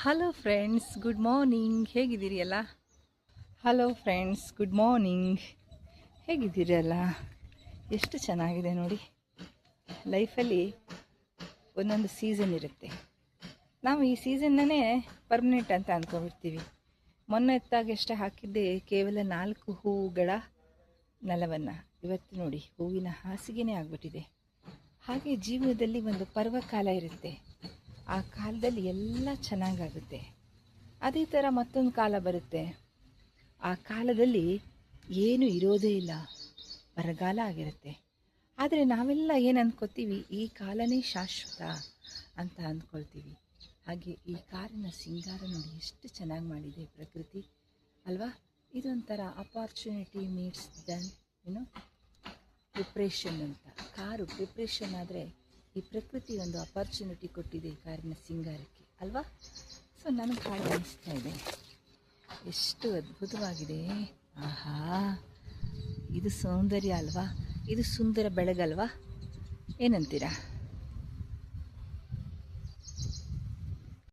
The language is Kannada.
Hello friends, good morning. ಹೇಗಿದ್ದೀರಿ ಅಲ್ಲ? Hello friends, good morning. ಹೇಗಿದ್ದೀರಿ ಅಲ್ಲ? ಎಷ್ಟು ಚೆನ್ನಾಗಿದೆ ನೋಡಿ. ಲೈಫಲ್ಲಿ ಒಂದೊಂದು ಸೀಸನ್ ಇರುತ್ತೆ. ನಾವು ಈ ಸೀಸನ್ನನ್ನೇ ಪರ್ಮನೆಂಟ್ ಅಂತ ಅಂದ್ಕೊಂಡ್ಬಿಡ್ತೀವಿ. ಮೊನ್ನೆ ಎತ್ತಾಗಷ್ಟೇ ಹಾಕಿದ್ದೆ ಕೇವಲ 4 ಹೂವುಗಳ ನೆಲವನ್ನು. ಇವತ್ತು ನೋಡಿ ಹೂವಿನ ಹಾಸಿಗೆನೇ ಆಗಿಬಿಟ್ಟಿದೆ. ಹಾಗೆ ಜೀವನದಲ್ಲಿ ಒಂದು ಪರ್ವಕಾಲ ಇರುತ್ತೆ. ಆ ಕಾಲದಲ್ಲಿ ಎಲ್ಲ ಚೆನ್ನಾಗಾಗುತ್ತೆ. ಅದೇ ಥರ ಮತ್ತೊಂದು ಕಾಲ ಬರುತ್ತೆ. ಆ ಕಾಲದಲ್ಲಿ ಏನು ಇರೋದೇ ಇಲ್ಲ, ಬರಗಾಲ ಆಗಿರುತ್ತೆ. ಆದರೆ ನಾವೆಲ್ಲ ಏನು ಅಂದ್ಕೋತೀವಿ, ಈ ಕಾಲನೇ ಶಾಶ್ವತ ಅಂತ ಅಂದ್ಕೊಳ್ತೀವಿ. ಹಾಗೆ ಈ ಕಾರಿನ ಸಿಂಗಾರ ನೋಡಿ ಎಷ್ಟು ಚೆನ್ನಾಗಿ ಮಾಡಿದೆ ಪ್ರಕೃತಿ ಅಲ್ವಾ? ಇದೊಂಥರ ಅಪಾರ್ಚುನಿಟಿ ಮೀಟ್ಸ್ ದನ್ ಪ್ರಿಪ್ರೇಷನ್ ಅಂತ. ಕಾರು ಪ್ರಿಪ್ರೇಷನ್ ಆದರೆ ಈ ಪ್ರಕೃತಿ ಒಂದು ಅಪಾರ್ಚುನಿಟಿ ಕೊಟ್ಟಿದೆ ಕಾರಿನ ಸಿಂಗಾರಕ್ಕೆ ಅಲ್ವಾ? ಸೊ ನನಗೆ ಹಾಗೆ ಅನಿಸ್ತಾ ಇದೆ. ಎಷ್ಟು ಅದ್ಭುತವಾಗಿದೆ. ಆಹಾ, ಇದು ಸೌಂದರ್ಯ ಅಲ್ವಾ? ಇದು ಸುಂದರ ಬೆಳಗಲ್ವಾ? ಏನಂತೀರಾ?